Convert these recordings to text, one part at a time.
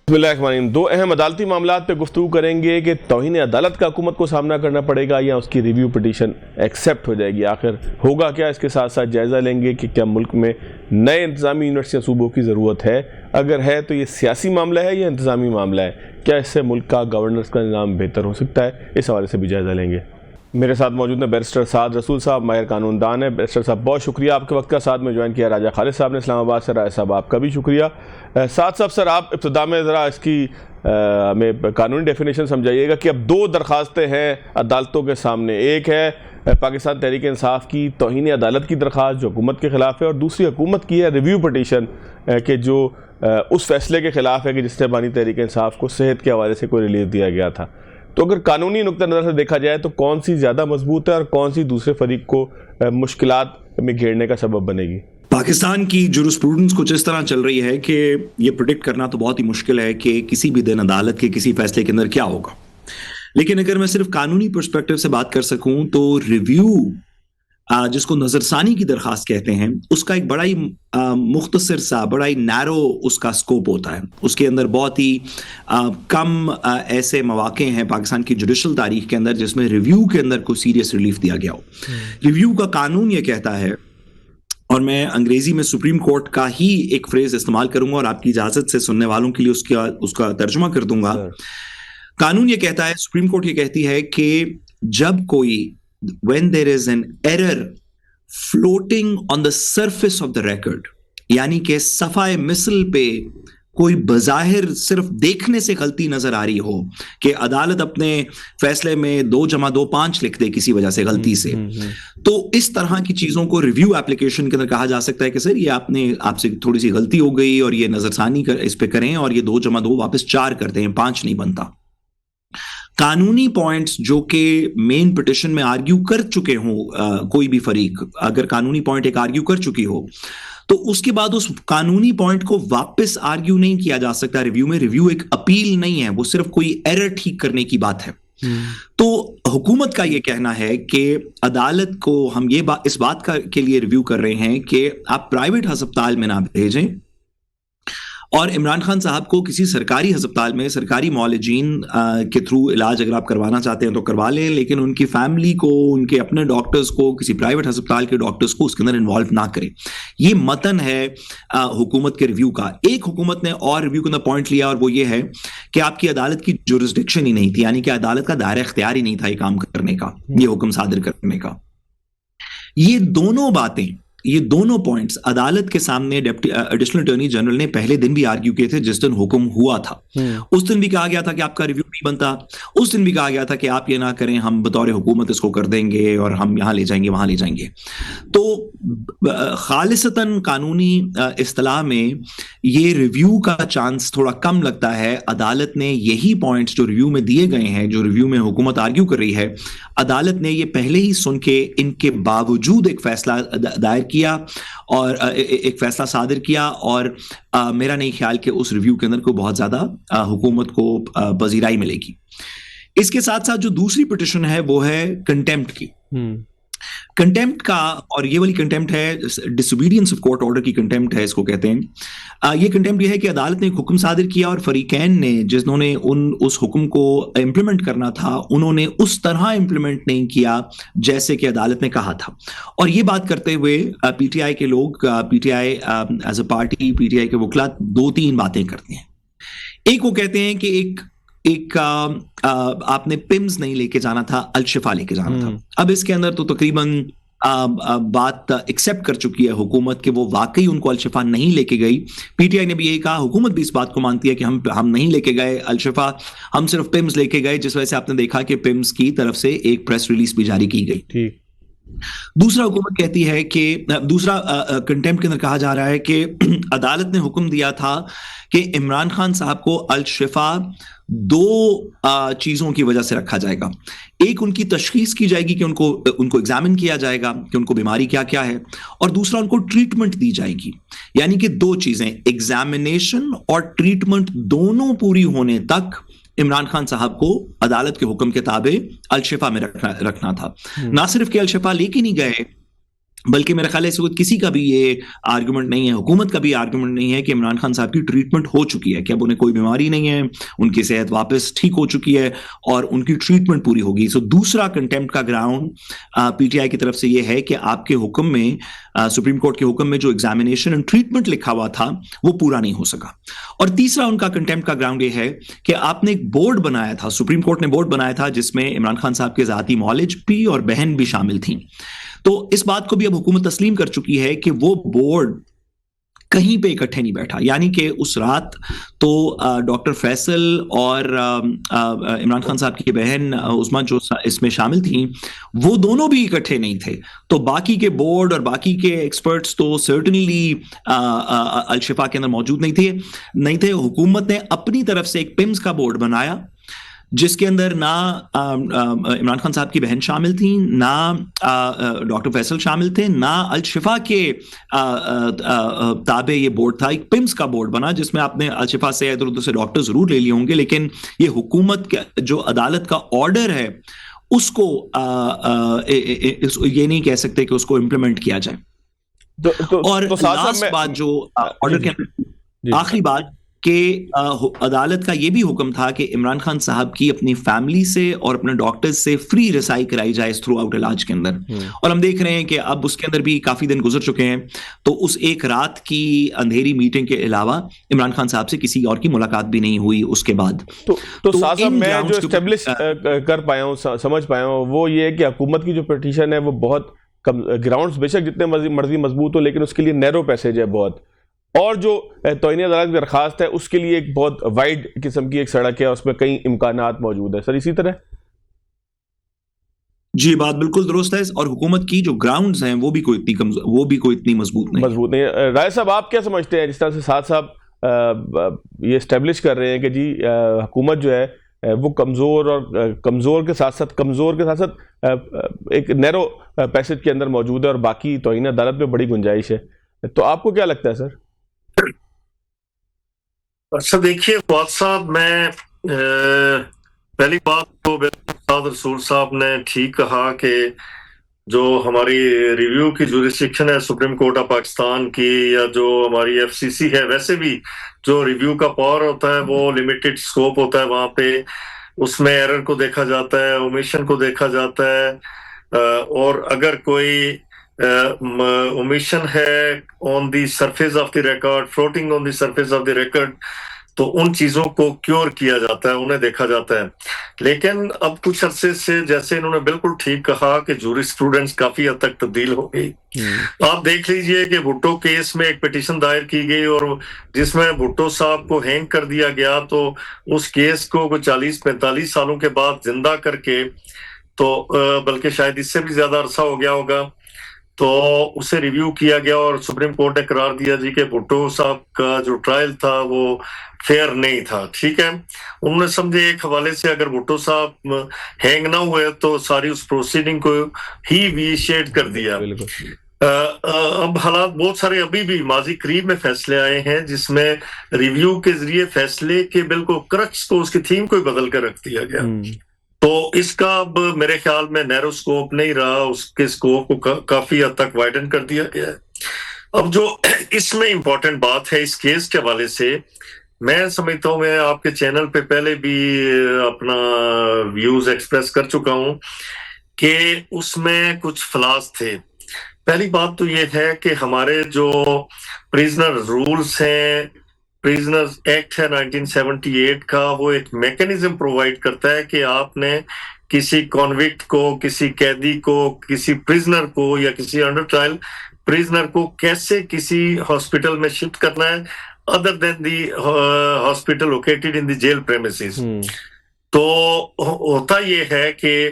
بسم اللہ الرحمن الرحیم۔ دو اہم عدالتی معاملات پہ گفتگو کریں گے کہ توہین عدالت کا حکومت کو سامنا کرنا پڑے گا یا اس کی ریویو پٹیشن ایکسیپٹ ہو جائے گی، آخر ہوگا کیا، اس کے ساتھ ساتھ جائزہ لیں گے کہ کیا ملک میں نئے انتظامی یونٹس صوبوں کی ضرورت ہے، اگر ہے تو یہ سیاسی معاملہ ہے یا انتظامی معاملہ ہے، کیا اس سے ملک کا گورننس کا نظام بہتر ہو سکتا ہے، اس حوالے سے بھی جائزہ لیں گے۔ میرے ساتھ موجود ہیں بیرسٹر سعد رسول صاحب، ماہر قانون دان ہیں۔ بیرسٹر صاحب بہت شکریہ آپ کے وقت کا، ساتھ میں جوائن کیا راجہ خالد صاحب نے اسلام آباد سے۔ راجہ صاحب آپ کا بھی شکریہ۔ سعد صاحب سر، آپ ابتدا میں ذرا اس کی ہمیں قانونی ڈیفینیشن سمجھائیے گا کہ اب دو درخواستیں ہیں عدالتوں کے سامنے، ایک ہے پاکستان تحریک انصاف کی توہین عدالت کی درخواست جو حکومت کے خلاف ہے، اور دوسری حکومت کی ہے ریویو پٹیشن کہ جو اس فیصلے کے خلاف ہے کہ جس سے بانی تحریک انصاف کو صحت کے حوالے سے کوئی ریلیف دیا گیا تھا۔ تو اگر قانونی نقطہ نظر سے دیکھا جائے تو کون سی زیادہ مضبوط ہے اور کون سی دوسرے فریق کو مشکلات میں گھیرنے کا سبب بنے گی؟ پاکستان کی جورسپروڈنس کچھ اس طرح چل رہی ہے کہ یہ پریڈکٹ کرنا تو بہت ہی مشکل ہے کہ کسی بھی دن عدالت کے کسی فیصلے کے اندر کیا ہوگا، لیکن اگر میں صرف قانونی پرسپیکٹو سے بات کر سکوں تو ریویو جس کو نظر ثانی کی درخواست کہتے ہیں، اس کا ایک بڑا ہی مختصر سا، بڑا ہی نیرو اس کا سکوپ ہوتا ہے۔ اس کے اندر بہت ہی کم ایسے مواقع ہیں پاکستان کی جوڈیشل تاریخ کے اندر جس میں ریویو کے اندر کوئی سیریس ریلیف دیا گیا ہو۔ ریویو کا قانون یہ کہتا ہے، اور میں انگریزی میں سپریم کورٹ کا ہی ایک فریز استعمال کروں گا اور آپ کی اجازت سے سننے والوں کے لیے اس کا ترجمہ کر دوں گا۔ قانون یہ کہتا ہے، سپریم کورٹ یہ کہتی ہے کہ جب کوئی when there is an error floating on the surface of the record، یعنی کہ صفحہ مثل پہ کوئی بظاہر صرف دیکھنے سے غلطی نظر آ رہی ہو کہ عدالت اپنے فیصلے میں 2+2=5 لکھ دے کسی وجہ سے غلطی سے، تو اس طرح کی چیزوں کو ریویو اپلیکیشن کے اندر کہا جا سکتا ہے کہ سر یہ آپ سے تھوڑی سی غلطی ہو گئی اور یہ نظر ثانی اس پہ کریں اور یہ 2+2 واپس 4 کر دیں، 5 نہیں بنتا۔ قانونی پوائنٹس جو کہ مین پٹیشن میں آرگیو کر چکے ہوں، کوئی بھی فریق اگر قانونی پوائنٹ ایک آرگیو کر چکی ہو تو اس کے بعد اس قانونی پوائنٹ کو واپس آرگیو نہیں کیا جا سکتا ریویو میں۔ ریویو ایک اپیل نہیں ہے، وہ صرف کوئی ایرر ٹھیک کرنے کی بات ہے۔ تو حکومت کا یہ کہنا ہے کہ عدالت کو ہم اس بات کے لیے ریویو کر رہے ہیں کہ آپ پرائیویٹ ہسپتال میں نہ بھیجیں، اور عمران خان صاحب کو کسی سرکاری ہسپتال میں سرکاری معالجین کے تھرو علاج اگر آپ کروانا چاہتے ہیں تو کروا لیں، لیکن ان کی فیملی کو، ان کے اپنے ڈاکٹرز کو، کسی پرائیویٹ ہسپتال کے ڈاکٹرز کو اس کے اندر انوالو نہ کریں۔ یہ متن ہے حکومت کے ریویو کا۔ ایک حکومت نے اور ریویو کے اندر پوائنٹ لیا اور وہ یہ ہے کہ آپ کی عدالت کی جورسڈکشن ہی نہیں تھی، یعنی کہ عدالت کا دائرہ اختیار ہی نہیں تھا یہ کام کرنے کا، یہ حکم صادر کرنے کا۔ یہ دونوں پوائنٹس عدالت کے سامنے ایڈیشنل اٹارنی جنرل نے پہلے دن بھی آرگیو کیے تھے جس دن حکم ہوا تھا۔ اس دن بھی کہا گیا تھا کہ آپ کا ریویو نہیں بنتا، اس دن بھی کہا گیا تھا کہ آپ یہ نہ کریں، ہم بطور حکومت اس کو کر دیں گے اور ہم یہاں لے جائیں گے وہاں لے جائیں گے۔ تو خالصتاً قانونی اصطلاح میں یہ ریویو کا چانس تھوڑا کم لگتا ہے۔ عدالت نے یہی پوائنٹس جو ریویو میں دیے گئے ہیں، جو ریویو میں حکومت آرگیو کر رہی ہے، عدالت نے یہ پہلے ہی سن کے ان کے باوجود ایک فیصلہ دائر کیا اور ایک فیصلہ صادر کیا، اور میرا نہیں خیال کہ اس ریویو کے اندر کوئی بہت زیادہ حکومت کو پذیرائی ملے گی۔ اس کے ساتھ ساتھ جو دوسری پٹیشن ہے وہ ہے کنٹیمپٹ کی۔ کنٹیمپٹ کا، اور یہ والی کنٹیمپٹ ہے ڈس اوبیڈینس آف کورٹ آرڈر کی کنٹیمپٹ ہے، اس کو کہتے ہیں۔ یہ کنٹیمپٹ یہ ہے کہ عدالت نے ایک حکم صادر کیا اور فریقین نے جنہوں نے اس حکم کو امپلیمنٹ کرنا تھا انہوں نے اس طرح امپلیمنٹ نہیں کیا جیسے کہ عدالت نے کہا تھا۔ اور یہ بات کرتے ہوئے پی ٹی آئی کے لوگ، P T I as a party, P T I کے وکلا 2-3 باتیں کرتے ہیں۔ ایک وہ کہتے ہیں کہ ایک آپ نے پمز نہیں لے کے جانا تھا، الشفا لے کے جانا تھا۔ اب اس کے اندر تو تقریباً بات ایکسیپٹ کر چکی ہے حکومت کہ وہ واقعی ان کو الشفا نہیں لے کے گئی۔ پی ٹی آئی نے بھی یہی کہا، حکومت بھی اس بات کو مانتی ہے کہ ہم نہیں لے کے گئے الشفا، ہم صرف پمز لے کے گئے، جس وجہ سے آپ نے دیکھا کہ پمز کی طرف سے ایک پریس ریلیز بھی جاری کی گئی۔ دوسرا حکومت کہتی ہے کہ دوسرا کنٹیمپٹ کے اندر کہا جا رہا ہے کہ عدالت نے حکم دیا تھا کہ عمران خان صاحب کو الشفا 2 چیزوں کی وجہ سے رکھا جائے گا۔ ایک ان کی تشخیص کی جائے گی کہ ان کو ایگزامن کیا جائے گا کہ ان کو بیماری کیا کیا ہے، اور دوسرا ان کو ٹریٹمنٹ دی جائے گی۔ یعنی کہ 2 چیزیں، ایگزامینیشن اور ٹریٹمنٹ، دونوں پوری ہونے تک عمران خان صاحب کو عدالت کے حکم کے تابع الشفا میں رکھنا تھا۔ نہ صرف کہ الشفا لے کے نہیں گئے، بلکہ میرا خیال ہے اس وقت کسی کا بھی یہ آرگومنٹ نہیں ہے, حکومت کا بھی آرگومنٹ نہیں ہے کہ عمران خان صاحب کی ٹریٹمنٹ ہو چکی ہے, کہ اب انہیں کوئی بیماری نہیں ہے, ان کی صحت واپس ٹھیک ہو چکی ہے اور ان کی ٹریٹمنٹ پوری ہوگی. سو دوسرا کنٹمپٹ کا گراؤنڈ پی ٹی آئی کی طرف سے یہ ہے کہ آپ کے حکم میں, سپریم کورٹ کے حکم میں جو ایگزامینیشن اینڈ ٹریٹمنٹ لکھا ہوا تھا وہ پورا نہیں ہو سکا. اور تیسرا ان کا کنٹمپٹ کا گراؤنڈ یہ ہے کہ آپ نے ایک بورڈ بنایا تھا, سپریم کورٹ نے بورڈ بنایا تھا جس میں عمران خان صاحب کے ذاتی معالج بھی اور بہن بھی شامل تھیں. تو اس بات کو بھی اب حکومت تسلیم کر چکی ہے کہ وہ بورڈ کہیں پہ اکٹھے نہیں بیٹھا, یعنی کہ اس رات تو ڈاکٹر فیصل اور عمران خان صاحب کی بہن عظمیٰ جو اس میں شامل تھیں وہ دونوں بھی اکٹھے نہیں تھے. تو باقی کے بورڈ اور باقی کے ایکسپرٹس تو سرٹنلی الشفا کے اندر موجود نہیں تھے. حکومت نے اپنی طرف سے ایک پمز کا بورڈ بنایا جس کے اندر نہ عمران خان صاحب کی بہن شامل تھیں, نہ ڈاکٹر فیصل شامل تھے, نہ الشفا کے تابع یہ بورڈ تھا. ایک پمز کا بورڈ بنا جس میں آپ نے الشفا سے ادھر ادھر سے ڈاکٹر ضرور لے لیے ہوں گے, لیکن یہ حکومت جو عدالت کا آرڈر ہے اس کو یہ نہیں کہہ سکتے کہ اس کو امپلیمنٹ کیا جائے. اور لاسٹ بات جو آرڈر کے آخری بات کہ عدالت کا یہ بھی حکم تھا کہ عمران خان صاحب کی اپنی فیملی سے اور اپنے ڈاکٹر سے فری رسائی کرائی جائے تھرو آؤٹ علاج کے اندر. اور ہم دیکھ رہے ہیں کہ اب اس کے اندر بھی کافی دن گزر چکے ہیں, تو اس ایک رات کی اندھیری میٹنگ کے علاوہ عمران خان صاحب سے کسی اور کی ملاقات بھی نہیں ہوئی اس کے بعد. تو صاحب میں جو اسٹیبلش کر پایا ہوں, سمجھ پایا ہوں, وہ یہ ہے کہ حکومت کی جو پٹیشن ہے وہ بہت گراؤنڈز بے شک جتنے مرضی مضبوط ہو, لیکن اس کے لیے نیرو پیسیج ہے بہت, اور جو توہین عدالت کی درخواست ہے اس کے لیے ایک بہت وائڈ قسم کی ایک سڑک ہے, اس میں کئی امکانات موجود ہیں. سر اسی طرح جی بات بالکل درست ہے, اور حکومت کی جو گراؤنڈز ہیں وہ بھی کوئی اتنی مضبوط نہیں. رائے صاحب آپ کیا سمجھتے ہیں, جس طرح سے ساتھ صاحب یہ اسٹیبلش کر رہے ہیں کہ جی حکومت جو ہے وہ کمزور کے ساتھ ساتھ ایک نیرو پیسج کے اندر موجود ہے اور باقی توہین عدالت میں بڑی گنجائش ہے, تو آپ کو کیا لگتا ہے سر؟ اچھا دیکھیے فواد صاحب, میں پہلی بات تو رسول صاحب نے ٹھیک کہا کہ جو ہماری ریویو کی جورسڈکشن ہے سپریم کورٹ آف پاکستان کی, یا جو ہماری ایف سی سی ہے, ویسے بھی جو ریویو کا پاور ہوتا ہے وہ لمیٹڈ سکوپ ہوتا ہے. وہاں پہ اس میں ایرر کو دیکھا جاتا ہے, اومیشن کو دیکھا جاتا ہے, اور اگر کوئی omission ہے on the surface of the record, floating on the surface of the record, تو ان چیزوں کو کیور کیا جاتا ہے, انہیں دیکھا جاتا ہے. لیکن اب کچھ عرصے سے, جیسے انہوں نے بالکل ٹھیک کہا کہ جورسپروڈنس کافی حد تک تبدیل ہو گئی. آپ دیکھ لیجئے کہ بھٹو کیس میں ایک پٹیشن دائر کی گئی اور جس میں بھٹو صاحب کو ہینگ کر دیا گیا, تو اس کیس کو 40-45 سالوں کے بعد زندہ کر کے, تو بلکہ شاید اس سے بھی زیادہ عرصہ ہو گیا ہوگا, تو اسے ریویو کیا گیا اور سپریم کورٹ نے قرار دیا جی کہ بھٹو صاحب کا جو ٹرائل تھا وہ فیئر نہیں تھا. ٹھیک ہے, انہوں نے سمجھے ایک حوالے سے اگر بھٹو صاحب ہینگ نہ ہوئے تو ساری اس پروسیڈنگ کو ہی ویشیٹ کر دیا. اب حالات بہت سارے ابھی بھی ماضی قریب میں فیصلے آئے ہیں جس میں ریویو کے ذریعے فیصلے کے بالکل کرکس کو, اس کی تھیم کو بدل کر رکھ دیا گیا. تو اس کا اب میرے خیال میں نیرو سکوپ نہیں رہا, اس کے سکوپ کو کافی حد تک وائڈن کر دیا گیا ہے. اب جو اس میں امپورٹنٹ بات ہے اس کیس کے حوالے سے, میں سمجھتا ہوں, میں آپ کے چینل پہ پہلے بھی اپنا ویوز ایکسپریس کر چکا ہوں کہ اس میں کچھ فلاز تھے. پہلی بات تو یہ ہے کہ ہمارے جو پریزنر رولز ہیں, پریزنرز ایکٹ ہے 1978 کا, وہ ایک میکنزم پرووائڈ کرتا ہے کہ آپ نے کسی کانوکٹ کو, کسی قیدی کو, کسی پریزنر کو یا کسی انڈر ٹرائل پریزنر کو کیسے کسی ہاسپٹل میں شفٹ کرنا ہے other than the hospital located in the jail premises. تو ہوتا یہ ہے کہ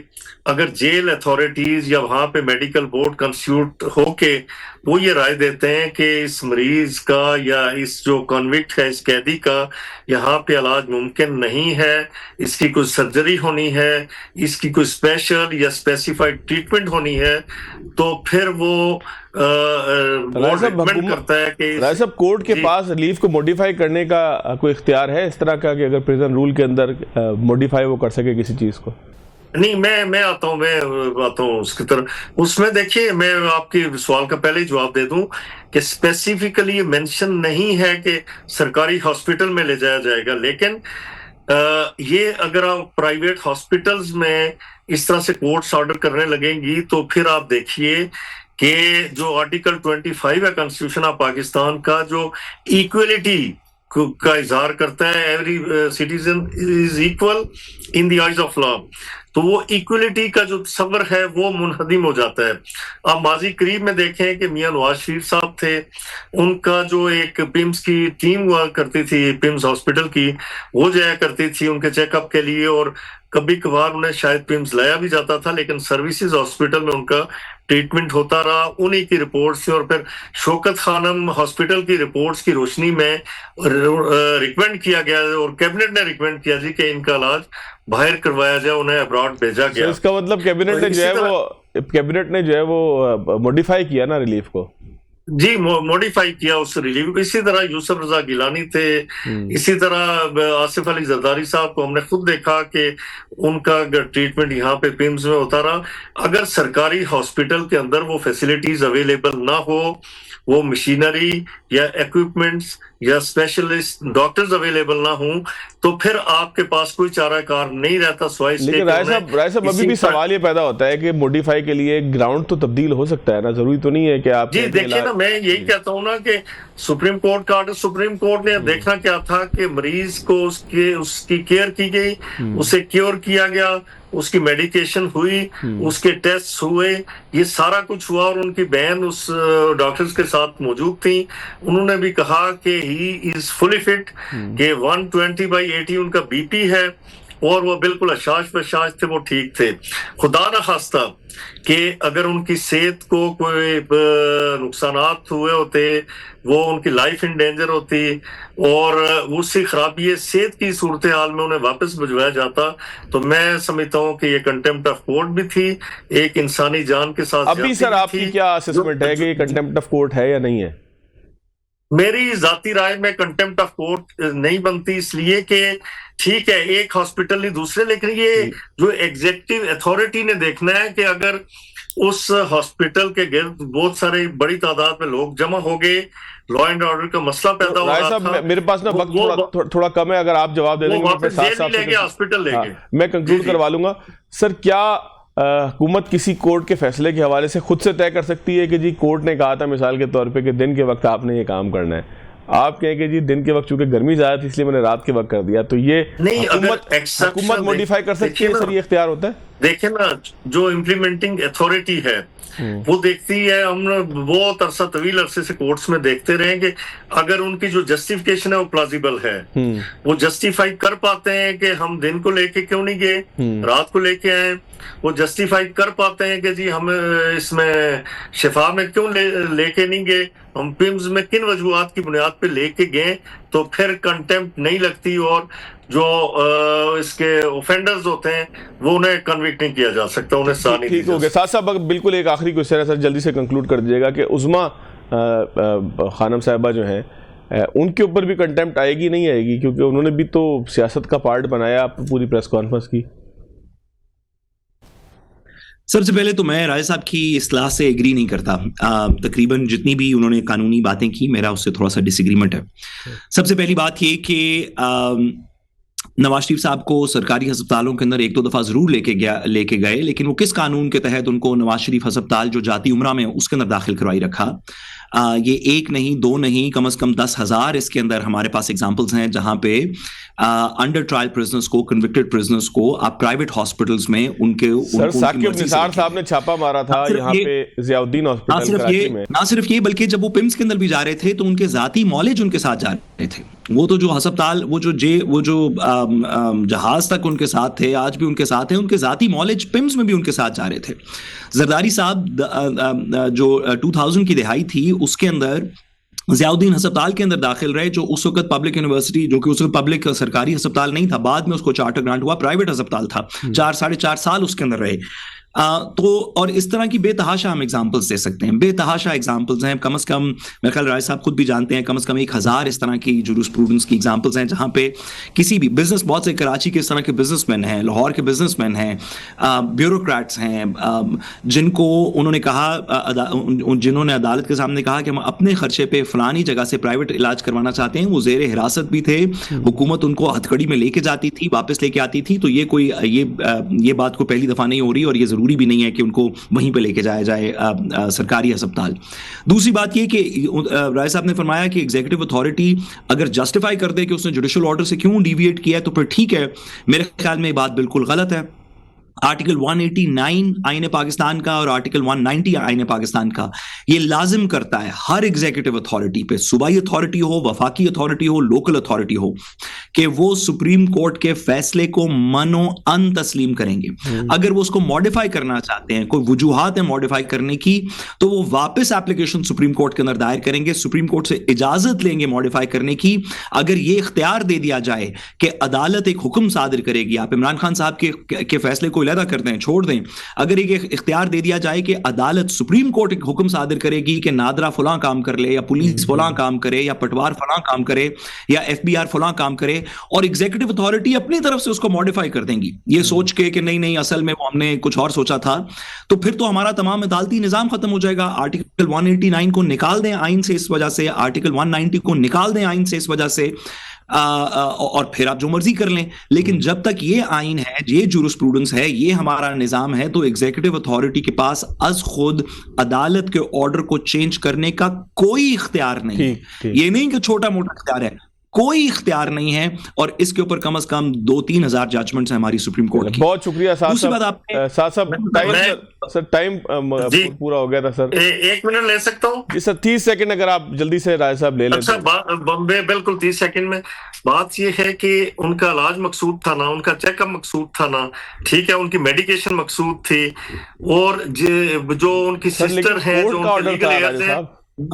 اگر جیل اتھارٹیز یا وہاں پہ میڈیکل بورڈ کنسٹیٹیوٹ ہو کے وہ یہ رائے دیتے ہیں کہ اس مریض کا یا اس جو کنوکٹ ہے, اس قیدی کا یہاں پہ علاج ممکن نہیں ہے, اس کی کوئی سرجری ہونی ہے, اس کی کوئی اسپیشل یا اسپیسیفائڈ ٹریٹمنٹ ہونی ہے, تو پھر وہ رائے صاحب کورٹ کے پاس ریلیف کو موڈیفائی کرنے کا کوئی اختیار ہے اس طرح کا کہ اگر پریزن رول کے اندر موڈیفائی وہ کر سکے کسی چیز کو؟ نہیں میں آتا ہوں اس کی طرف. اس میں دیکھیے میں آپ کے سوال کا پہلے ہی جواب دے دوں کہ اسپیسیفکلی مینشن نہیں ہے کہ سرکاری ہاسپٹل میں لے جایا جائے گا، لیکن یہ اگر آپ پرائیویٹ ہاسپٹلز میں اس طرح سے کورٹس آرڈر کرنے لگیں گی تو پھر آپ دیکھیے کہ جو آرٹیکل 25 ہے کانسٹیٹیوشن آف پاکستان کا، جو ایکویلٹی کا اظہار کرتا ہے، every citizen is equal in the eyes of law, تو وہ ایکولیٹی کا جو تصور ہے وہ منہدم ہو جاتا ہے. آپ ماضی قریب میں دیکھیں کہ میاں نواز شریف صاحب تھے، ان کا جو ایک پیمز کی ٹیم ہوا کرتی تھی، پیمز ہاسپٹل کی، وہ جایا کرتی تھی ان کے چیک اپ کے لیے، اور کبھی کبھار انہیں شاید پیمز لایا بھی جاتا تھا، لیکن سروسز ہاسپٹل میں ان کا ٹریٹمنٹ ہوتا رہا. انہی کی رپورٹس تھی، اور پھر شوکت خانم ہاسپٹل کی رپورٹس کی روشنی میں ریکمینڈ کیا گیا اور کیبنٹ نے ریکمینڈ کیا جی کہ ان کا علاج باہر کروایا جائے، انہیں ابراڈ بھیجا گیا. اس کا مطلب کیبنٹ نے جو ہے وہ موڈیفائی کیا نا ریلیف کو. جی موڈیفائی کیا اس ریلیف. اسی طرح یوسف رضا گیلانی تھے، اسی طرح آصف علی زرداری صاحب کو ہم نے خود دیکھا کہ ان کا ٹریٹمنٹ یہاں پہ پیمز میں ہوتا رہا. اگر سرکاری ہاسپٹل کے اندر وہ فیسلٹیز اویلیبل نہ ہو، وہ مشینری یا ایکوپمنٹس یا اسپیشلسٹ ڈاکٹرز اویلیبل نہ ہوں، تو پھر آپ کے پاس کوئی چارہ کار نہیں رہتا سوائے اس کے. لیکن رائے صاحب ابھی بھی سوال یہ پیدا ہوتا ہے کہ موڈیفائی کے لیے گراؤنڈ تو تبدیل ہو سکتا ہے نا، ضروری تو نہیں ہے کہ آپ. جی دیکھیں نا، میں یہی کہتا ہوں نا کہ سپریم کورٹ کا آرڈر، سپریم کورٹ نے دیکھنا کیا تھا کہ مریض کو اس کی کیئر کی گئی، اسے کیور کیا گیا، اس کی میڈیکیشن ہوئی، اس کے ٹیسٹ ہوئے، یہ سارا کچھ ہوا. اور ان کی بہن اس ڈاکٹرز کے ساتھ موجود تھیں، انہوں نے بھی کہا کہ ہی از فلی فٹ، کہ 120/80 ان کا بی پی ہے، اور وہ بالکل اشاش بشاش تھے، وہ ٹھیک تھے. خدا نہ خواستہ کہ اگر ان کی صحت کو کوئی نقصانات ہوئے ہوتے، وہ ان کی لائف ان ڈینجر ہوتی، اور اس سے خرابی صحت کی صورتحال میں انہیں واپس بھجوایا جاتا، تو میں سمجھتا ہوں کہ یہ کنٹمپٹ آف کورٹ بھی تھی، ایک انسانی جان کے ساتھ. ابھی سر آپ کی کیا اسسمنٹ ہے کہ یہ کنٹمپٹ آف کورٹ ہے یا نہیں ہے؟ میری ذاتی رائے میں کنٹمپٹ آف کورٹ نہیں بنتی، اس لیے کہ ٹھیک ہے ایک ہاسپٹل نہیں دوسرے، لیکن یہ جو ایگزیکٹو اتھارٹی نے دیکھنا ہے کہ اگر اس ہاسپٹل کے گرد بہت سارے بڑی تعداد میں لوگ جمع ہو گئے، لا اینڈ آرڈر کا مسئلہ پیدا ہو رہا تھا. میرے پاس نا وقت تھوڑا کم ہے، اگر آپ جواب دے دیں گے میں کنکلوڈ کروا لوں گا. سر کیا حکومت کسی کورٹ کے فیصلے کے حوالے سے خود سے طے کر سکتی ہے کہ جی کورٹ نے کہا تھا مثال کے طور پہ کہ دن کے وقت آپ نے یہ کام کرنا ہے، آپ کہیں کہ جی دن کے وقت چونکہ گرمی زیادہ تھی اس لیے میں نے رات کے وقت کر دیا، تو یہ حکومت موڈیفائی کر سکتی ہے؟ سر یہ اختیار ہوتا ہے؟ دیکھیں نا، جو امپلیمنٹنگ اتھارٹی ہے وہ دیکھتی ہے. ہم بہت عرصہ طویل عرصے سے کورٹس میں دیکھتے رہے کہ اگر ان کی جو جسٹیفیکیشن ہے وہ پلازیبل ہے، وہ جسٹیفائی کر پاتے ہیں کہ ہم دن کو لے کے کیوں نہیں گئے، رات کو لے کے آئے، وہ جسٹیفائی کر پاتے ہیں کہ جی ہم اس میں شفا میں کیوں لے کے نہیں گئے، ہم پیمز میں کن وجوہات کی بنیاد پہ لے کے گئے، تو پھر کنٹمپٹ نہیں لگتی، اور جو اس کے اوفینڈرز ہوتے ہیں وہ انہیں کنوکٹ نہیں کیا جا سکتا، انہیں سزا نہیں دی جا سکتی. ٹھیک ہو گیا. ساتھ صاحب بالکل ایک آخری کوئسچن ہے سر، جلدی سے کنکلوڈ کر دیجیے گا کہ عظمیٰ خانم صاحبہ جو ہیں ان کے اوپر بھی کنٹمپٹ آئے گی نہیں آئے گی، کیونکہ انہوں نے بھی تو سیاست کا پارٹ بنایا پوری پریس کانفرنس کی؟ سب سے پہلے تو میں رائے صاحب کی اصلاح سے ایگری نہیں کرتا. تقریباً جتنی بھی انہوں نے قانونی باتیں کی میرا اس سے تھوڑا سا ڈس ایگریمنٹ ہے. سب سے پہلی بات یہ کہ نواز شریف صاحب کو سرکاری ہسپتالوں کے اندر ایک دو دفعہ ضرور لے کے گئے، لیکن وہ کس قانون کے تحت ان کو نواز شریف ہسپتال جو جاتی عمرہ میں اس کے اندر داخل کروائی رکھا؟ یہ ایک نہیں، دو نہیں، کم از کم 10,000 اس کے اندر ہمارے پاس ایگزامپلز ہیں جہاں پہ انڈر ٹرائل پرزنرز کو، کنوکٹڈ پرزنرز کو آپ پرائیویٹ ہاسپٹلز میں ان کے سر ثاقب نثار صاحب نے چھاپا مارا تھا یہاں پہ ضیاء الدین ہاسپٹل کراچی میں. نہ صرف یہ بلکہ جب وہ پمس کے اندر بھی جا رہے تھے تو ان کے ذاتی معالج ان کے ساتھ جا رہے تھے. وہ تو جو ہسپتال، وہ جو جہاز تک ان کے ساتھ تھے، آج بھی ان کے ساتھ ہیں، ان کے ذاتی معالج پمس میں بھی ان کے ساتھ جا رہے تھے. زرداری صاحب جو 2000 کی دہائی تھی اس کے اندر ضیاء الدین ہسپتال کے اندر داخل رہے، جو اس وقت پبلک یونیورسٹی، جو کہ اس وقت پبلک سرکاری ہسپتال نہیں تھا، بعد میں اس کو چارٹر گرانٹ ہوا، پرائیویٹ ہسپتال تھا. 4 ساڑھے 4 سال اس کے اندر رہے. تو اور اس طرح کی بے تحاشا ہم ایگزامپلس دے سکتے ہیں, بے تحاشا ایگزامپلس ہیں. کم از کم میرے خیال رائے صاحب خود بھی جانتے ہیں, کم از کم 1000 اس طرح کی جورسپروڈنس کی ایگزامپلس ہیں جہاں پہ کسی بھی بزنس, بہت سے کراچی کے اس طرح کے بزنس مین ہیں, لاہور کے بزنس مین ہیں, بیوروکریٹس ہیں, جن کو انہوں نے کہا, جنہوں نے عدالت کے سامنے کہا کہ ہم اپنے خرچے پہ فلانی جگہ سے پرائیویٹ علاج کروانا چاہتے ہیں, وہ زیر حراست بھی تھے, حکومت ان کو ہتھکڑی میں لے کے جاتی تھی, واپس لے کے آتی تھی. تو یہ کوئی یہ بات کو پہلی دفعہ نہیں ہو رہی, اور یہ ضروری بھی نہیں ہے کہ ان کو وہیں پہ لے کے جایا جائے سرکاری ہسپتال. دوسری بات یہ کہ رائے صاحب نے فرمایا کہ ایگزیکٹو اتھارٹی اگر جسٹیفائی کر دے کہ اس نے جوڈیشل آرڈر سے کیوں ڈیویٹ کیا ہے تو پھر ٹھیک ہے. میرے خیال میں یہ بات بالکل غلط ہے. آرٹیکل 189 آئین پاکستان کا اور آرٹیکل 190 آئین پاکستان کا یہ لازم کرتا ہے ہر ایگزیکٹو اتھارٹی پہ, صوبائی اتھارٹی ہو, وفاقی اتھارٹی ہو, لوکل اتھارٹی ہو, کہ وہ سپریم کورٹ کے فیصلے کو من و ان تسلیم کریں گے. اگر وہ اس کو ماڈیفائی کرنا چاہتے ہیں, کوئی وجوہات ہیں ماڈیفائی کرنے کی, تو وہ واپس ایپلیکیشن سپریم کورٹ کے اندر دائر کریں گے, سپریم کورٹ سے اجازت لیں گے ماڈیفائی کرنے کی. اگر یہ اختیار دے دیا جائے کہ عدالت ایک حکم صادر کرے گی, آپ عمران خان صاحب کے فیصلے کو علیحدہ کر دیں, چھوڑ دیں, اگر ایک اختیار دے دیا جائے کہ عدالت سپریم کورٹ ایک حکم صادر کرے گی کہ نادرا فلاں کام کر لے, یا پولیس فلاں کام کرے, یا پٹوار فلاں کام کرے, یا ایف بی آر فلاں کام کرے, اور ایگزیکٹو اتھارٹی اپنی طرف سے اس کو ماڈیفائی کر دیں گی یہ سوچ کے کہ نہیں نہیں اصل میں ہم نے کچھ اور سوچا تھا, تو پھر تو ہمارا تمام عدالتی نظام ختم ہو جائے گا. آرٹیکل 189 کو نکال دیں آئین سے اس وجہ سے, آرٹیکل 190 کو نکال دیں آئین سے اس وجہ سے, اور پھر آپ جو مرضی کر لیں. لیکن جب تک یہ آئین ہے, یہ جورسپروڈنس ہے, یہ ہمارا نظام ہے, تو ایگزیکٹو اتھارٹی کے پاس از خود عدالت کے آرڈر کو چینج کرنے کا کوئی اختیار نہیں. یہ نہیں کہ چھوٹا موٹا اختیار ہے, کوئی اختیار نہیں ہے. اور اس کے اوپر کم از کم 2-3 ہزار ججمنٹس ہیں ہماری سپریم کورٹ کی. بہت شکریہ صاحب. ٹائم پورا ہو گیا تھا سر, 1 منٹ لے سکتا ہوں جی سر, 30 سیکنڈ اگر آپ جلدی سے رائے صاحب لے لیں. بالکل 30 سیکنڈ میں. بات یہ ہے کہ ان کا علاج مقصود تھا نا, ان کا چیک اپ مقصود تھا نا, ٹھیک ہے, ان کی میڈیکیشن مقصود تھی, اور جو ان کی سسٹر ہے, جو ان کے لیگل ایئرز ہیں,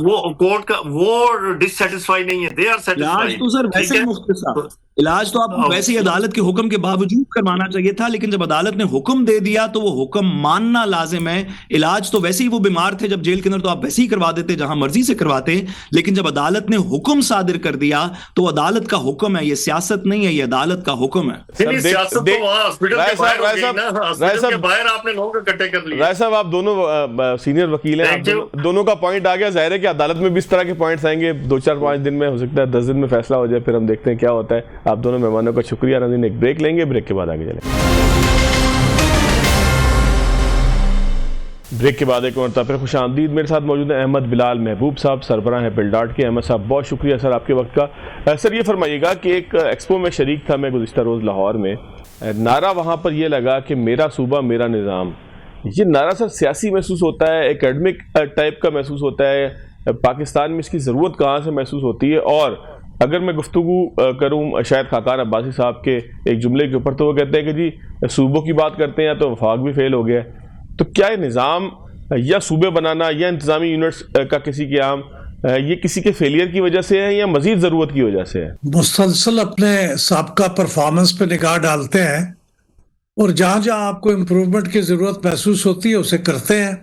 وہ کورٹ کا وہ ڈسسیٹسفائی نہیں ہے, دے آر سیٹسفائیڈ. تو سر ویسے مختصر علاج تو آپ کو ویسے ہی عدالت کے حکم کے باوجود کروانا چاہیے تھا, لیکن جب عدالت نے حکم دے دیا تو وہ حکم ماننا لازم ہے. علاج تو ویسے ہی وہ بیمار تھے جب جیل کے اندر, تو آپ ویسے ہی کروا دیتے جہاں مرضی سے کرواتے, لیکن جب عدالت نے حکم صادر کر دیا تو عدالت کا حکم ہے, یہ سیاست نہیں ہے, یہ عدالت کا حکم ہے. رائے صاحب آپ دونوں سینئر وکیل ہیں, دونوں کا پوائنٹ آ گیا. ظاہر ہے کہ عدالت میں بھی اس طرح کے پوائنٹس آئیں گے, 2-4-5 دن میں, ہو سکتا ہے 10 دن میں فیصلہ ہو جائے, پھر ہم دیکھتے ہیں کیا ہوتا ہے. آپ دونوں مہمانوں کا شکریہ. ناظرین ایک بریک لیں گے, بریک کے بعد آگے چلیں. بریک کے بعد ایک مرتبہ پھر خوش آمدید. میرے ساتھ موجود ہیں احمد بلال محبوب صاحب, سربراہ ہیں پلڈارٹ کے. احمد صاحب بہت شکریہ سر آپ کے وقت کا. سر یہ فرمائیے گا کہ ایک ایکسپو میں شریک تھا میں گزشتہ روز لاہور میں, نعرہ وہاں پر یہ لگا کہ میرا صوبہ میرا نظام. یہ نعرہ سر سیاسی محسوس ہوتا ہے, اکیڈمک ٹائپ کا محسوس ہوتا ہے, پاکستان میں اس کی ضرورت کہاں سے محسوس ہوتی ہے؟ اور اگر میں گفتگو کروں شاید خاقان عباسی صاحب کے ایک جملے کے اوپر, تو وہ کہتے ہیں کہ جی صوبوں کی بات کرتے ہیں تو وفاق بھی فیل ہو گیا ہے. تو کیا یہ نظام یا صوبے بنانا یا انتظامی یونٹس کا کسی قیام, یہ کسی کے فیلئر کی وجہ سے ہے یا مزید ضرورت کی وجہ سے ہے؟ مسلسل اپنے سابقہ پرفارمنس پہ نگاہ ڈالتے ہیں, اور جہاں جہاں آپ کو امپروومنٹ کی ضرورت محسوس ہوتی ہے اسے کرتے ہیں.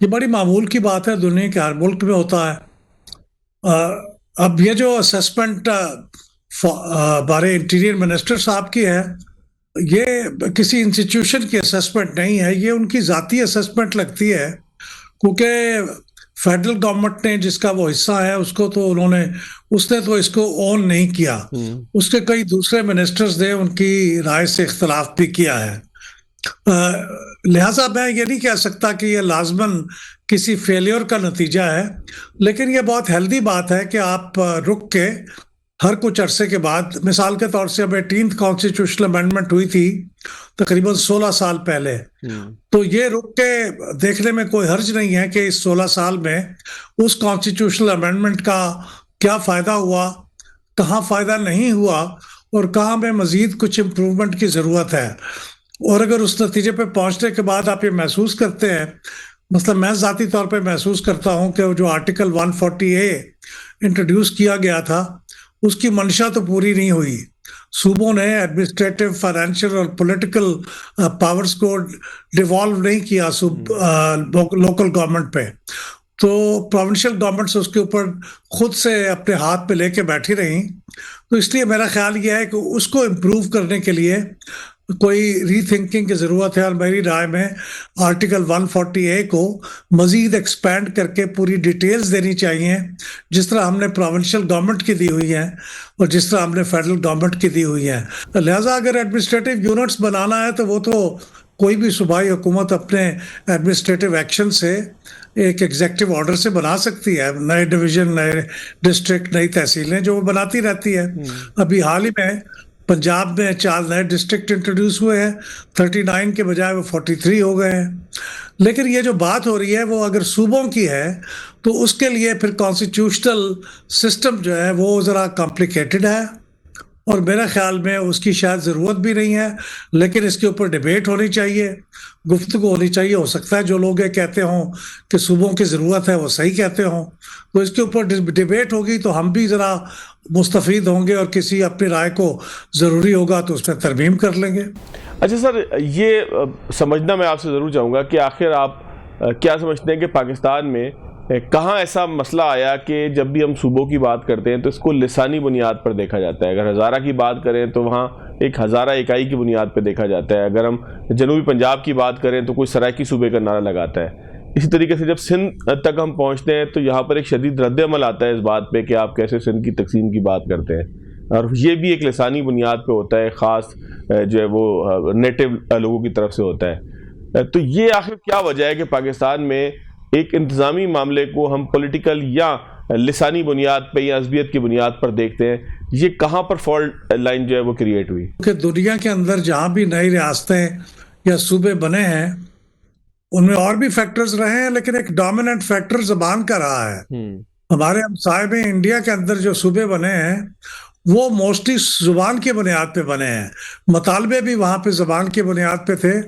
یہ بڑی معمول کی بات ہے, دنیا کے ہر ملک میں ہوتا ہے. اب یہ جو اسیسمنٹ ہمارے انٹیریئر منسٹر صاحب کی ہے, یہ کسی انسٹیٹیوشن کی اسیسمنٹ نہیں ہے, یہ ان کی ذاتی اسیسمنٹ لگتی ہے, کیونکہ فیڈرل گورنمنٹ نے جس کا وہ حصہ ہے اس کو تو اس نے تو اس کو اون نہیں کیا. اس کے کئی دوسرے منسٹرز نے ان کی رائے سے اختلاف بھی کیا ہے. لہٰذا میں یہ نہیں کہہ سکتا کہ یہ لازماً کسی فیلیور کا نتیجہ ہے, لیکن یہ بہت ہیلدی بات ہے کہ آپ رک کے ہر کچھ عرصے کے بعد, مثال کے طور سے اب 18th کانسٹیٹیوشنل امینڈمنٹ ہوئی تھی تقریباً 16 سال پہلے, تو یہ رک کے دیکھنے میں کوئی حرج نہیں ہے کہ اس 16 سال میں اس کانسٹیٹیوشنل امینڈمنٹ کا کیا فائدہ ہوا, کہاں فائدہ نہیں ہوا, اور کہاں میں مزید کچھ امپروومنٹ کی ضرورت ہے. اور اگر اس نتیجے پہ پہنچنے کے بعد آپ یہ محسوس کرتے ہیں, مثلا میں ذاتی طور پہ محسوس کرتا ہوں کہ جو آرٹیکل 140A انٹروڈیوس کیا گیا تھا اس کی منشا تو پوری نہیں ہوئی. صوبوں نے ایڈمنسٹریٹو، فائنینشیل اور پولیٹیکل پاورز کو ڈیوالو نہیں کیا لوکل گورنمنٹ پہ، تو پروونشل گورنمنٹس اس کے اوپر خود سے اپنے ہاتھ پہ لے کے بیٹھی رہیں. تو اس لیے میرا خیال یہ ہے کہ اس کو امپروو کرنے کے لیے کوئی ری تھنکنگ کی ضرورت ہے، اور میری رائے میں آرٹیکل 140A کو مزید ایکسپینڈ کر کے پوری ڈیٹیلز دینی چاہیے، جس طرح ہم نے پروونشل گورنمنٹ کی دی ہوئی ہیں اور جس طرح ہم نے فیڈرل گورنمنٹ کی دی ہوئی ہیں. لہٰذا اگر ایڈمنسٹریٹو یونٹس بنانا ہے تو وہ تو کوئی بھی صوبائی حکومت اپنے ایڈمنسٹریٹو ایکشن سے ایک ایگزیکٹو آرڈر سے بنا سکتی ہے. نئے ڈویژن، نئے ڈسٹرکٹ، نئی تحصیلیں جو وہ بناتی رہتی ہے. ابھی حال ہی میں پنجاب میں 4 نئے ڈسٹرکٹ انٹروڈیوس ہوئے ہیں، 39 کے بجائے وہ 43 ہو گئے ہیں. لیکن یہ جو بات ہو رہی ہے وہ اگر صوبوں کی ہے تو اس کے لیے پھر کانسٹیٹیوشنل سسٹم جو ہے وہ ذرا کمپلیکیٹڈ ہے، اور میرے خیال میں اس کی شاید ضرورت بھی نہیں ہے. لیکن اس کے اوپر ڈیبیٹ ہونی چاہیے، گفتگو ہونی چاہیے. ہو سکتا ہے جو لوگ یہ کہتے ہوں کہ صوبوں کی ضرورت ہے وہ صحیح کہتے ہوں، تو اس کے اوپر ڈیبیٹ ہوگی تو ہم بھی ذرا مستفید ہوں گے، اور کسی اپنی رائے کو ضروری ہوگا تو اس پہ ترمیم کر لیں گے. اچھا سر، یہ سمجھنا میں آپ سے ضرور چاہوں گا کہ آخر آپ کیا سمجھتے ہیں کہ پاکستان میں کہاں ایسا مسئلہ آیا کہ جب بھی ہم صوبوں کی بات کرتے ہیں تو اس کو لسانی بنیاد پر دیکھا جاتا ہے. اگر ہزارہ کی بات کریں تو وہاں ایک ہزارہ اکائی کی بنیاد پہ دیکھا جاتا ہے. اگر ہم جنوبی پنجاب کی بات کریں تو کوئی سرائکی صوبے کا نعرہ لگاتا ہے. اسی طریقے سے جب سندھ تک ہم پہنچتے ہیں تو یہاں پر ایک شدید رد عمل آتا ہے اس بات پہ کہ آپ کیسے سندھ کی تقسیم کی بات کرتے ہیں، اور یہ بھی ایک لسانی بنیاد پہ ہوتا ہے، خاص جو ہے وہ نیٹو لوگوں کی طرف سے ہوتا ہے. تو یہ آخر کیا وجہ ہے کہ پاکستان میں ایک انتظامی معاملے کو ہم پولیٹیکل یا لسانی بنیاد پہ یا عصبیت کی بنیاد پر دیکھتے ہیں؟ یہ کہاں پر فالٹ لائن جو ہے وہ کریٹ ہوئی؟ کہ دنیا کے اندر جہاں بھی نئی ریاستیں یا صوبے بنے ہیں ان میں اور بھی فیکٹرز رہے ہیں، لیکن ایک ڈومیننٹ فیکٹر زبان کا رہا ہے. ہمارے ہمسائے میں انڈیا کے اندر جو صوبے بنے ہیں وہ موسٹلی زبان کی بنیاد پہ بنے ہیں. مطالبے بھی وہاں پہ زبان کی بنیاد پہ تھے،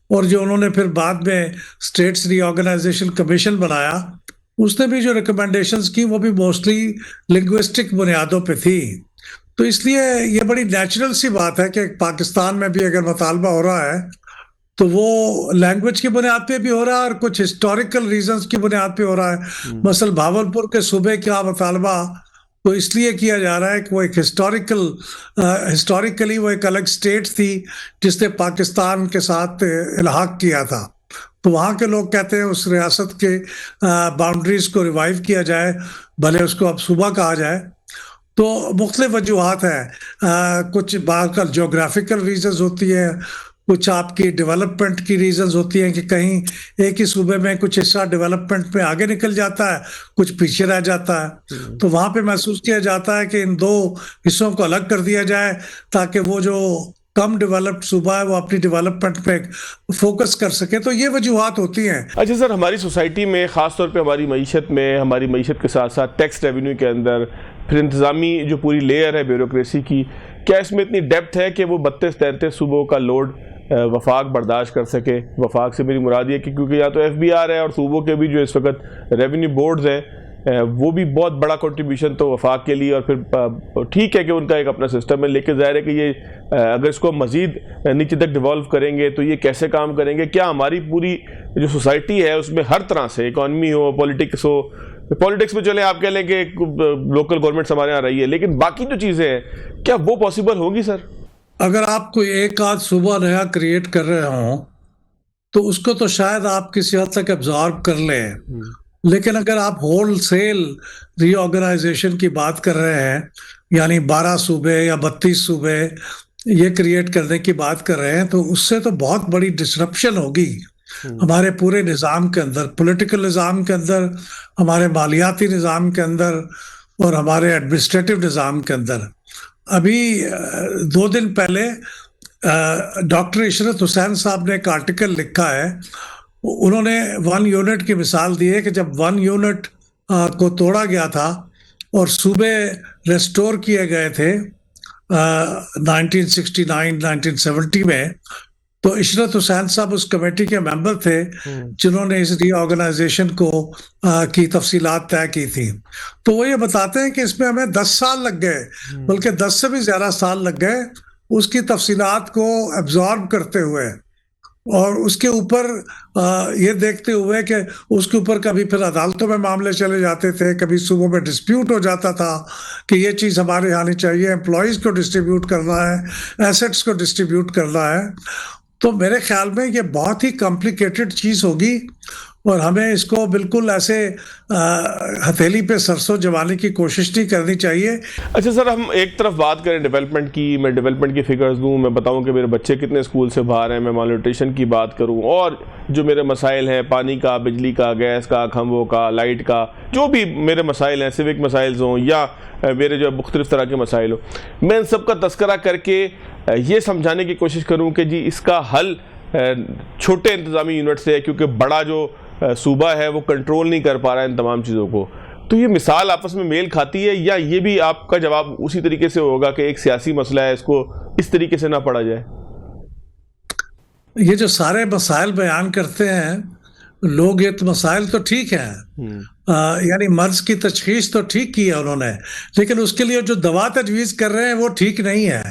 اور جو انہوں نے پھر بعد میں اسٹیٹس ری آرگنائزیشن کمیشن بنایا اس نے بھی جو ریکمنڈیشنز کی وہ بھی موسٹلی لنگوسٹک بنیادوں پہ تھی. تو اس لیے یہ بڑی نیچرل سی بات ہے کہ پاکستان میں بھی اگر مطالبہ ہو رہا ہے تو وہ لینگویج کی بنیاد پہ بھی ہو رہا ہے اور کچھ ہسٹوریکل ریزنز کی بنیاد پہ ہو رہا ہے. مثلا بھاولپور کے صوبے کا مطالبہ تو اس لیے کیا جا رہا ہے کہ وہ ایک ہسٹوریکلی وہ ایک الگ اسٹیٹ تھی جس نے پاکستان کے ساتھ الحاق کیا تھا. تو وہاں کے لوگ کہتے ہیں اس ریاست کے باؤنڈریز کو ریوائیو کیا جائے، بھلے اس کو اب صوبہ کہا جائے. تو مختلف وجوہات ہیں، کچھ بعض جغرافیکل ریزنز ہوتی ہے، کچھ آپ کی ڈیولپمنٹ کی ریزنز ہوتی ہیں کہ کہیں ایک ہی صوبے میں کچھ حصہ ڈیولپمنٹ میں آگے نکل جاتا ہے، کچھ پیچھے رہ جاتا ہے. تو وہاں پہ محسوس کیا جاتا ہے کہ ان دو حصوں کو الگ کر دیا جائے تاکہ وہ جو کم ڈیولپڈ صوبہ ہے وہ اپنی ڈیولپمنٹ پہ فوکس کر سکے. تو یہ وجوہات ہوتی ہیں. اچھا سر، ہماری سوسائٹی میں خاص طور پہ ہماری معیشت کے ساتھ ساتھ ٹیکس ریونیو کے اندر پھر انتظامی جو پوری لیئر ہے بیوروکریسی کی، کیا اس میں اتنی ڈیپتھ ہے کہ وہ 32-33 صوبوں کا لوڈ وفاق برداشت کر سکے؟ وفاق سے میری مراد یہ کہ کیونکہ یا تو FBR ہے اور صوبوں کے بھی جو اس وقت ریونیو بورڈز ہیں وہ بھی بہت بڑا کنٹریبیوشن تو وفاق کے لیے، اور پھر ٹھیک ہے کہ ان کا ایک اپنا سسٹم ہے، لیکن ظاہر ہے کہ یہ اگر اس کو مزید نیچے تک ڈیولو کریں گے تو یہ کیسے کام کریں گے؟ کیا ہماری پوری جو سوسائٹی ہے اس میں ہر طرح سے اکانومی ہو، پولیٹکس ہو، پولیٹکس میں چلیں آپ کہہ لیں کہ لوکل گورنمنٹ ہمارے یہاں رہی ہے، لیکن باقی جو چیزیں ہیں کیا وہ پاسبل ہوگی سر؟ اگر آپ کوئی ایک آدھ صوبہ نیا کریٹ کر رہے ہوں تو اس کو تو شاید آپ کسی حد تک ابزارب کر لیں، لیکن اگر آپ ہول سیل ری آرگنائزیشن کی بات کر رہے ہیں، یعنی 12 صوبے یا 32 صوبے یہ کریٹ کرنے کی بات کر رہے ہیں، تو اس سے تو بہت بڑی ڈسرپشن ہوگی ہمارے پورے نظام کے اندر، پولیٹیکل نظام کے اندر، ہمارے مالیاتی نظام کے اندر اور ہمارے ایڈمنسٹریٹو نظام کے اندر. ابھی 2 دن پہلے ڈاکٹر عشرت حسین صاحب نے ایک آرٹیکل لکھا ہے. انہوں نے 1 یونٹ کی مثال دی ہے کہ جب 1 یونٹ کو توڑا گیا تھا اور صوبے ریسٹور کیے گئے تھے 1969-1970 میں، تو عشرت حسین صاحب اس کمیٹی کے ممبر تھے جنہوں نے اس ری آرگنائزیشن کو کی تفصیلات طے کی تھی. تو وہ یہ بتاتے ہیں کہ اس میں ہمیں 10 سال لگ گئے، بلکہ 10 سے بھی زیادہ سال لگ گئے اس کی تفصیلات کو ایبزارب کرتے ہوئے، اور اس کے اوپر یہ دیکھتے ہوئے کہ اس کے اوپر کبھی پھر عدالتوں میں معاملے چلے جاتے تھے، کبھی صوبوں میں ڈسپیوٹ ہو جاتا تھا کہ یہ چیز ہمارے یہاں نہیں چاہیے، امپلائیز کو ڈسٹریبیوٹ کرنا ہے، ایسٹس کو ڈسٹریبیوٹ کرنا ہے. تو میرے خیال میں یہ بہت ہی کمپلیکیٹڈ چیز ہوگی، اور ہمیں اس کو بالکل ایسے ہتھیلی پہ سرسوں جمانے کی کوشش نہیں کرنی چاہیے. اچھا سر، ہم ایک طرف بات کریں ڈیولپمنٹ کی، میں ڈیولپمنٹ کی فگرز دوں، میں بتاؤں کہ میرے بچے کتنے اسکول سے باہر ہیں، میں مال نیوٹریشن کی بات کروں، اور جو میرے مسائل ہیں پانی کا، بجلی کا، گیس کا، کھمبوں کا، لائٹ کا، جو بھی میرے مسائل ہیں، سیوک مسائل ہوں یا میرے جو مختلف طرح کے مسائل ہوں، میں ان سب کا تذکرہ کر کے یہ سمجھانے کی کوشش کروں کہ جی اس کا حل چھوٹے انتظامی یونٹ سے ہے، کیونکہ بڑا جو صوبہ ہے وہ کنٹرول نہیں کر پا رہا ہے ان تمام چیزوں کو. تو یہ مثال آپس میں میل کھاتی ہے، یا یہ بھی آپ کا جواب اسی طریقے سے ہوگا کہ ایک سیاسی مسئلہ ہے، اس کو اس طریقے سے نہ پڑھا جائے؟ یہ جو سارے مسائل بیان کرتے ہیں لوگ، یہ تو مسائل تو ٹھیک ہیں، یعنی مرض کی تشخیص تو ٹھیک کی ہے انہوں نے، لیکن اس کے لیے جو دوا تجویز کر رہے ہیں وہ ٹھیک نہیں ہے.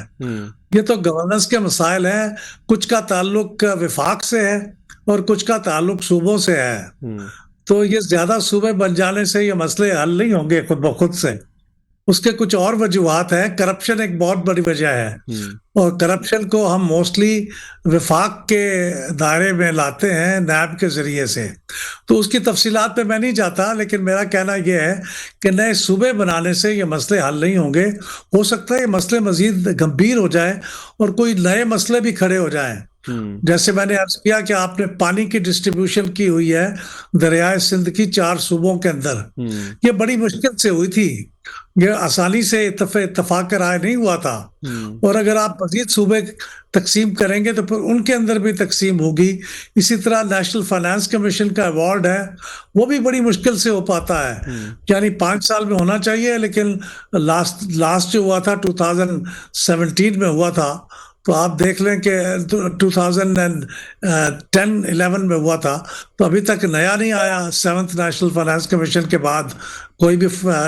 یہ تو گورننس کے مسائل ہیں، کچھ کا تعلق وفاق سے ہے اور کچھ کا تعلق صوبوں سے ہے. تو یہ زیادہ صوبے بن جانے سے یہ مسئلے حل نہیں ہوں گے خود بخود سے. اس کے کچھ اور وجوہات ہیں. کرپشن ایک بہت بڑی وجہ ہے، اور کرپشن کو ہم موسٹلی وفاق کے دائرے میں لاتے ہیں نیب کے ذریعے سے. تو اس کی تفصیلات پہ میں نہیں جاتا، لیکن میرا کہنا یہ ہے کہ نئے صوبے بنانے سے یہ مسئلے حل نہیں ہوں گے. ہو سکتا ہے یہ مسئلے مزید گمبھیر ہو جائیں اور کوئی نئے مسئلے بھی کھڑے ہو جائیں. جیسے میں نے عرض کیا کہ آپ نے پانی کی ڈسٹریبیوشن کی ہوئی ہے دریائے سندھ کی 4 صوبوں کے اندر، یہ بڑی مشکل سے ہوئی تھی، یہ آسانی سے اتفاق رائے نہیں ہوا تھا. اور اگر آپ مزید صوبے تقسیم کریں گے تو پھر ان کے اندر بھی تقسیم ہوگی. اسی طرح نیشنل فائنانس کمیشن کا ایوارڈ ہے، وہ بھی بڑی مشکل سے ہو پاتا ہے، یعنی 5 سال میں ہونا چاہیے، لیکن لاسٹ جو ہوا تھا 2017 میں ہوا تھا. تو آپ دیکھ لیں کہ 2010-11 میں ہوا تھا، تو ابھی تک نیا نہیں آیا 7th نیشنل فائنانس کمیشن کے بعد کوئی بھی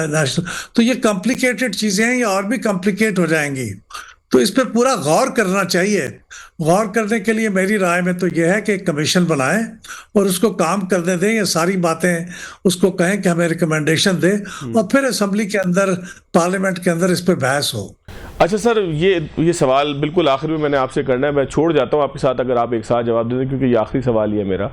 نیشنل. تو یہ کمپلیکیٹڈ چیزیں ہیں، یہ اور بھی کمپلیکیٹ ہو جائیں گی. تو اس پہ پورا غور کرنا چاہیے. غور کرنے کے لیے میری رائے میں تو یہ ہے کہ ایک کمیشن بنائیں اور اس کو کام کرنے دیں، یہ ساری باتیں اس کو کہیں کہ ہمیں ریکمنڈیشن دے، اور پھر اسمبلی کے اندر، پارلیمنٹ کے اندر اس پہ بحث ہو. اچھا سر، یہ سوال بالکل آخر میں نے آپ سے کرنا ہے، میں چھوڑ جاتا ہوں آپ کے ساتھ اگر آپ ایک ساتھ جواب دے دیں، کیونکہ یہ آخری سوال ہی ہے میرا،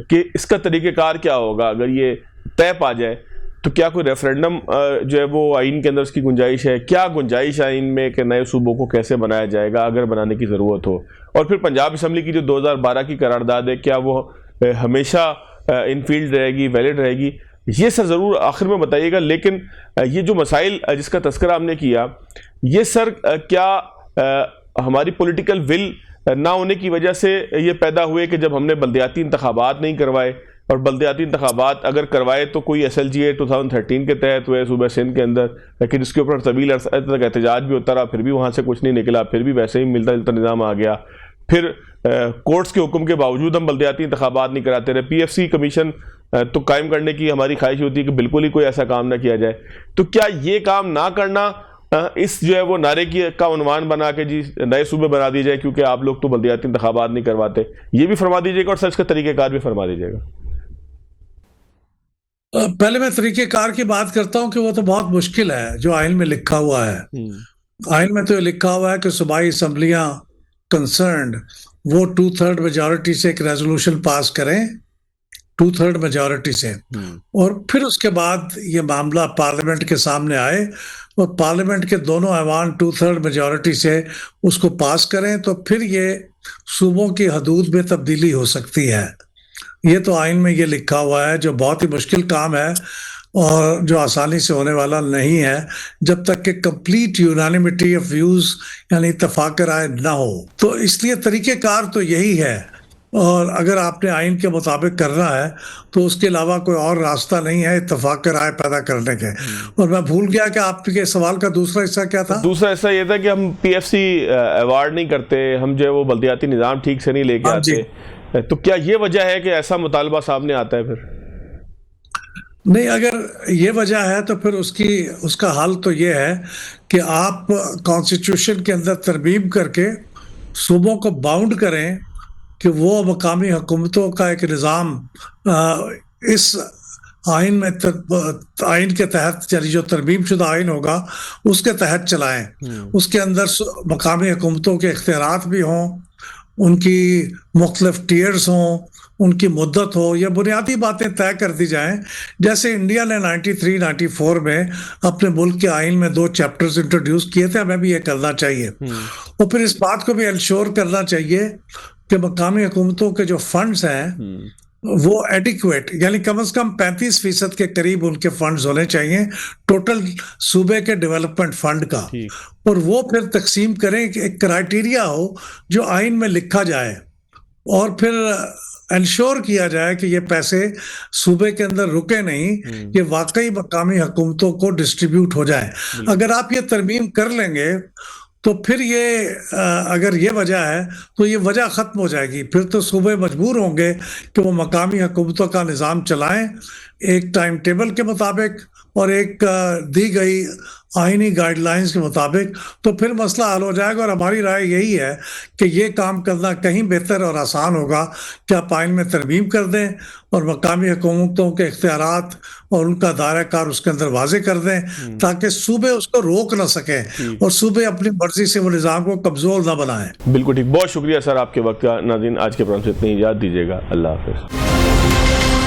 کہ اس کا طریقہ کار کیا ہوگا اگر یہ طے پا جائے؟ تو کیا کوئی ریفرینڈم جو ہے وہ آئین کے اندر اس کی گنجائش ہے؟ کیا گنجائش آئین میں کہ نئے صوبوں کو کیسے بنایا جائے گا اگر بنانے کی ضرورت ہو؟ اور پھر پنجاب اسمبلی کی جو 2012 کی قرارداد ہے، کیا وہ ہمیشہ ان فیلڈ رہے گی، ویلڈ رہے گی؟ یہ سر ضرور آخر میں بتائیے گا. لیکن یہ جو مسائل جس کا تذکرہ ہم نے کیا، یہ سر کیا ہماری پولیٹیکل ول نہ ہونے کی وجہ سے یہ پیدا ہوئے کہ جب ہم نے بلدیاتی انتخابات نہیں کروائے، اور بلدیاتی انتخابات اگر کروائے تو کوئی SLGA 2013 کے تحت ہوئے صوبہ سندھ کے اندر، لیکن اس کے اوپر طویل عرصہ تک احتجاج بھی ہوتا رہا، پھر بھی وہاں سے کچھ نہیں نکلا، پھر بھی ویسے ہی ملتا جلتا نظام آ گیا. پھر کورٹس کے حکم کے باوجود ہم بلدیاتی انتخابات نہیں کراتے رہے. PFC کمیشن تو قائم کرنے کی ہماری خواہش ہوتی ہے کہ بالکل ہی کوئی ایسا کام نہ کیا جائے. تو کیا یہ کام نہ کرنا اس جو ہے وہ نعرے کا عنوان بنا کے جی نئے صوبے بنا دیے جائے کیونکہ آپ لوگ تو بلدیاتی انتخابات نہیں کرواتے، یہ بھی فرما دیجیے گا، اور سر اس کا طریقہ کار بھی فرما دیجیے گا. پہلے میں طریقہ کار کی بات کرتا ہوں کہ وہ تو بہت مشکل ہے جو آئین میں لکھا ہوا ہے. آئین میں تو یہ لکھا ہوا ہے کہ صوبائی اسمبلیاں کنسرنڈ وہ 2/3 میجورٹی سے ایک ریزولوشن پاس کریں، 2/3 میجورٹی سے، اور پھر اس کے بعد یہ معاملہ پارلیمنٹ کے سامنے آئے اور پارلیمنٹ کے دونوں ایوان 2/3 میجورٹی سے اس کو پاس کریں، تو پھر یہ صوبوں کی حدود میں تبدیلی ہو سکتی ہے. یہ تو آئین میں یہ لکھا ہوا ہے، جو بہت ہی مشکل کام ہے اور جو آسانی سے ہونے والا نہیں ہے جب تک کہ کمپلیٹ یونانیمٹی آف ویوز یعنی اتفاق رائے نہ ہو. تو اس لیے طریقہ کار تو یہی ہے اور اگر آپ نے آئین کے مطابق کرنا ہے تو اس کے علاوہ کوئی اور راستہ نہیں ہے اتفاق کے رائے پیدا کرنے کے۔ اور میں بھول گیا کہ آپ کے سوال کا دوسرا حصہ کیا تھا؟ دوسرا حصہ یہ تھا کہ ہم پی ایف سی ایوارڈ نہیں کرتے، ہم جو ہے وہ بلدیاتی نظام ٹھیک سے نہیں لے کے آتے، تو کیا یہ وجہ ہے کہ ایسا مطالبہ سامنے آتا ہے پھر؟ نہیں، اگر یہ وجہ ہے تو پھر اس کا حل تو یہ ہے کہ آپ کانسٹیٹیوشن کے اندر ترمیم کر کے صوبوں کو باؤنڈ کریں کہ وہ مقامی حکومتوں کا ایک نظام اس آئین میں آئین کے تحت، یعنی جو ترمیم شدہ آئین ہوگا اس کے تحت چلائیں۔ اس کے اندر مقامی حکومتوں کے اختیارات بھی ہوں، ان کی مختلف ٹیئرز ہوں، ان کی مدت ہو، یا بنیادی باتیں طے کر دی جائیں، جیسے انڈیا نے 93-94 میں اپنے ملک کے آئین میں 2 چیپٹرز انٹروڈیوس کیے تھے، ہمیں بھی یہ کرنا چاہیے۔ اور پھر اس بات کو بھی انشور کرنا چاہیے کہ مقامی حکومتوں کے جو فنڈز ہیں وہ ایڈیکویٹ، یعنی کم از کم 35% کے قریب ان کے فنڈز ہونے چاہیے ٹوٹل صوبے کے ڈیولپمنٹ فنڈ کا، اور وہ پھر تقسیم کریں کہ ایک کرائیٹیریا ہو جو آئین میں لکھا جائے، اور پھر انشور کیا جائے کہ یہ پیسے صوبے کے اندر رکے نہیں، یہ واقعی مقامی حکومتوں کو ڈسٹریبیوٹ ہو جائے۔ اگر آپ یہ ترمیم کر لیں گے تو پھر یہ اگر یہ وجہ ہے تو یہ وجہ ختم ہو جائے گی، پھر تو صوبے مجبور ہوں گے کہ وہ مقامی حکومتوں کا نظام چلائیں ایک ٹائم ٹیبل کے مطابق اور ایک دی گئی آئینی گائیڈ لائنز کے مطابق، تو پھر مسئلہ حل ہو جائے گا۔ اور ہماری رائے یہی ہے کہ یہ کام کرنا کہیں بہتر اور آسان ہوگا کہ آپ آئین میں ترمیم کر دیں اور مقامی حکومتوں کے اختیارات اور ان کا دائرہ کار اس کے اندر واضح کر دیں، تاکہ صوبے اس کو روک نہ سکیں اور صوبے اپنی مرضی سے وہ نظام کو کمزور نہ بنائیں۔ بالکل ٹھیک، بہت شکریہ سر آپ کے وقت کا۔ ناظرین، آج کے پروگرام سے اتنی اجازت دیجیے گا، اللہ حافظ۔